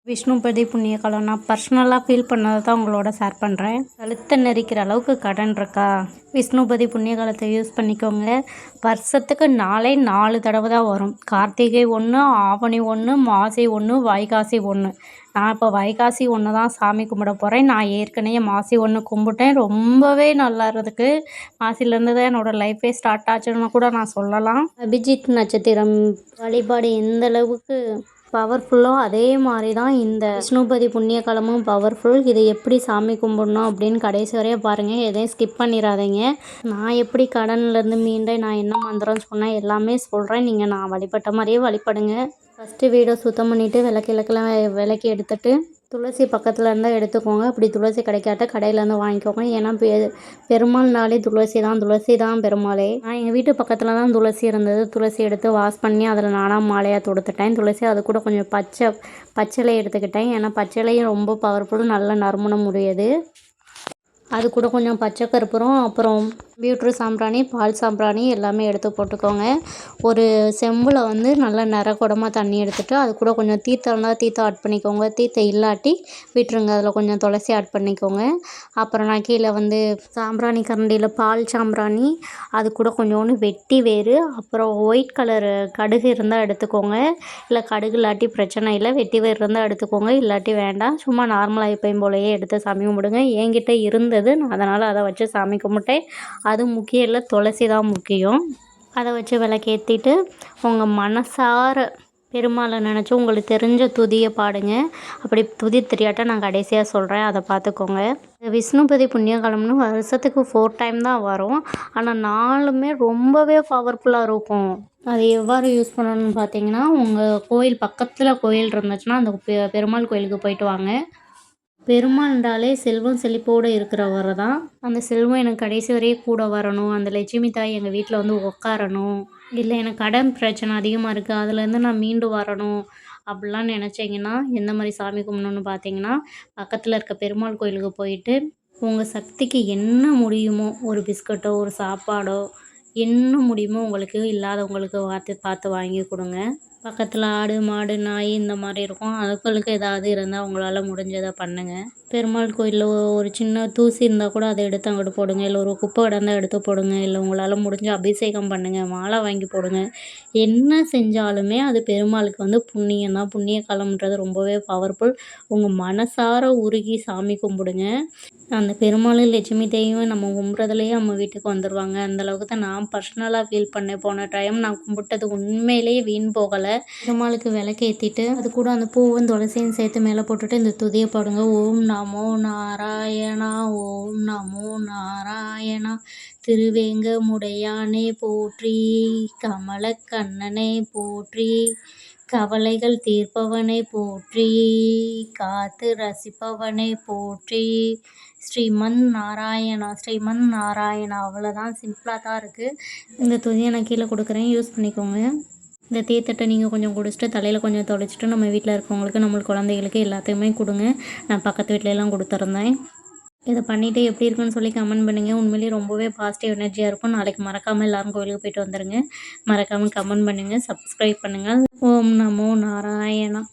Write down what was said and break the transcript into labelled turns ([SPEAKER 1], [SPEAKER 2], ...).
[SPEAKER 1] விஷ்ணுபதி புண்ணியகாலம் நான் பர்சனலாக ஃபீல் பண்ணதை தான் உங்களோட ஷேர் பண்ணுறேன். கழுத்தை நெரிக்கிற அளவுக்கு கடன் இருக்கா? விஷ்ணுபதி புண்ணியகாலத்தை யூஸ் பண்ணிக்கோங்க. வருஷத்துக்கு 4 தடவை தான் வரும். கார்த்திகை 1, ஆவணி 1, மாசி 1, வைகாசி 1. நான் இப்போ வைகாசி 1 தான் சாமி கும்பிட போகிறேன். நான் ஏற்கனவே மாசி 1 கும்பிட்டேன். ரொம்பவே நல்லா இருக்குது. மாசிலேருந்து தான் என்னோடய லைஃபே ஸ்டார்ட் ஆச்சுன்னு கூட நான் சொல்லலாம். அபிஜித் நட்சத்திரம் வழிபாடு எந்த அளவுக்கு பவர்ஃபுல்லோ அதே மாதிரி தான் இந்த விஷ்ணுபதி புண்ணியகாலமும் பவர்ஃபுல். இதை எப்படி சாமி கும்பிடணும் அப்படின்னு கடைசி வரையும் பாருங்கள். எதையும் ஸ்கிப் பண்ணிடாதீங்க. நான் எப்படி கடன்லேருந்து மீண்டேன், நான் என்ன மந்திரம் சொன்னேன் எல்லாமே சொல்கிறேன். நீங்கள் நான் வழிபட்ட மாதிரியே வழிபடுங்க. ஃபஸ்ட்டு வீடை சுத்தம் பண்ணிவிட்டு விளக்கெல்லாம் விளக்கி எடுத்துகிட்டு துளசி பக்கத்தில் இருந்தால் எடுத்துக்கோங்க. அப்படி துளசி கிடைக்காட்ட கடையிலேருந்து வாங்கிக்கோங்க. ஏன்னா பெருமாள்னாலே துளசி தான் பெருமாளே. நான் எங்கள் வீட்டு பக்கத்தில் தான் துளசி இருந்தது. துளசி எடுத்து வாஷ் பண்ணி அதில் நானாக மாலையாக தொடுத்துட்டேன். துளசி அது கூட கொஞ்சம் பச்சிலை எடுத்துக்கிட்டேன். ஏன்னா பச்சிலையும் ரொம்ப பவர்ஃபுல், நல்ல நறுமணம் உடையது. அது கூட கொஞ்சம் பச்சை கற்பூரம், அப்புறம் பீட்ரூட் சாம்பிராணி, பால் சாம்பிராணி எல்லாமே எடுத்து போட்டுக்கோங்க. ஒரு செம்பில் நல்லா நிறகுடமாக தண்ணி எடுத்துகிட்டு அது கூட கொஞ்சம் தீர்த்தம் ஆட் பண்ணிக்கோங்க. தீர்த்தம் இல்லாட்டி விட்டுருங்க. அதில் கொஞ்சம் துளசி ஆட் பண்ணிக்கோங்க. அப்புறம் நான் கீழே சாம்பிராணி கரண்டியில் பால் சாம்பிராணி, அது கூட கொஞ்சோண்டு வெட்டி வேறு, அப்புறம் ஒயிட் கலர் கடுகு இருந்தால் எடுத்துக்கோங்க. இல்லை கடுகு இல்லாட்டி பிரச்சனை இல்லை. வெட்டி வேறு இருந்தால் எடுத்துக்கோங்க, இல்லாட்டி வேண்டாம். சும்மா நார்மலாக எப்பயும் போலயே எடுத்து சாமி கும்பிடுங்க. என்கிட்ட இருந்தது, நான் அதனால் அதை வச்சு சாமி கும்பிட்டேன். அது முக்கியம் இல்லை, துளசி தான் முக்கியம். அதை வச்சு விளக்கேற்றிட்டு உங்கள் மனசார பெருமாளை நினச்சி உங்களுக்கு தெரிஞ்ச துதியை பாடுங்க. அப்படி துதி தெரியாட்டா நான் கடைசியாக சொல்கிறேன், அதை பார்த்துக்கோங்க. விஷ்ணுபதி புண்ணியகாலம்னு வருஷத்துக்கு 4 டைம் தான் வரும். ஆனால் 4மே ரொம்பவே பவர்ஃபுல்லாக இருக்கும். அது எவ்வாறு யூஸ் பண்ணணும்னு பார்த்தீங்கன்னா, உங்கள் கோயில் பக்கத்தில் கோயில் இருந்துச்சுன்னா அந்த பெருமாள் கோயிலுக்கு போயிட்டு வாங்க. பெருமாள்ன்றாலே செல்வம் செழிப்போடு இருக்கிறவர் தான். அந்த செல்வம் எனக்கு கடைசி வரையும் கூட வரணும். அந்த லட்சுமி தாய் எங்கள் வீட்டில் உட்காரணும். இல்லை எனக்கு கடன் பிரச்சனை அதிகமாக இருக்குது, அதுலேருந்து நான் மீண்டு வரணும் அப்படிலாம் நினச்சிங்கன்னா எந்த மாதிரி சாமி கும்பிடணுன்னு பார்த்தீங்கன்னா, பக்கத்தில் இருக்க பெருமாள் கோயிலுக்கு போயிட்டு உங்கள் சக்திக்கு என்ன முடியுமோ, ஒரு பிஸ்கட்டோ ஒரு சாப்பாடோ என்ன முடியுமோ உங்களுக்கு இல்லாதவங்களுக்கு பார்த்து வாங்கி கொடுங்க. பக்கத்தில் ஆடு மாடு நாய் இந்த மாதிரி இருக்கும். அதுகளுக்கு ஏதாவது இருந்தால் உங்களால் முடிஞ்சதை பண்ணுங்கள். பெருமாள் கோயிலில் ஒரு சின்ன தூசி இருந்தால் கூட அதை எடுத்து அங்கிட்டு போடுங்க. இல்லை ஒரு குப்பை கிடந்தால் எடுத்து போடுங்க. இல்லை உங்களால் முடிஞ்ச அபிஷேகம் பண்ணுங்கள், மாலை வாங்கி போடுங்க. என்ன செஞ்சாலுமே அது பெருமாளுக்கு புண்ணியம் தான். புண்ணிய காலம்ன்றது ரொம்பவே பவர்ஃபுல். உங்கள் மனசார உருகி சாமி கும்பிடுங்க. அந்த பெருமாளும் லட்சுமி தேவியும் நம்ம கும்பிட்றதுலேயே நம்ம வீட்டுக்கு வந்துடுவாங்க. அந்தளவுக்கு தான் நான் பர்சனலாக ஃபீல் பண்ணேன். போன டைம் நான் கும்பிட்டது உண்மையிலேயே வீண் போகலை. பெருமாளுக்கு விளக்கேற்றிட்டு அது கூட அந்த பூவும் துளசியும் சேர்த்து மேலே போட்டுட்டு இந்த துதியை பாடுங்க. ஓம் நமோ நாராயணா, ஓம் நமோ நாராயணா. திருவேங்கமுடையானே போற்றி, கமலக்கண்ணனே போற்றி, கவலைகள் தீர்ப்பவனை போற்றி, காத்து ரசிப்பவனை போற்றி, ஸ்ரீமன் நாராயணா. அவ்வளோதான், சிம்பிளாக தான் இருக்குது. இந்த துதியை நான் கீழே கொடுக்குறேன், யூஸ் பண்ணிக்கோங்க. இந்த தீர்த்தத்தை நீங்கள் கொஞ்சம் குடிச்சிட்டு தலையில் கொஞ்சம் தொலைச்சிட்டு நம்ம வீட்டில் இருக்கவங்களுக்கு, நம்மளுக்கு குழந்தைகளுக்கு எல்லாத்துக்குமே கொடுங்க. நான் பக்கத்து வீட்டிலலாம் கொடுத்துருந்தேன். இதை பண்ணிவிட்டு எப்படி இருக்குன்னு சொல்லி கமெண்ட் பண்ணுங்கள். உண்மையிலேயே ரொம்பவே பாசிட்டிவ் எனர்ஜியாக இருக்கும். நாளைக்கு மறக்காமல் எல்லோரும் கோயிலுக்கு போயிட்டு வந்துடுங்க. மறக்காமல் கமெண்ட் பண்ணுங்கள், சப்ஸ்கிரைப் பண்ணுங்கள். ஓம் நமோ நாராயணா.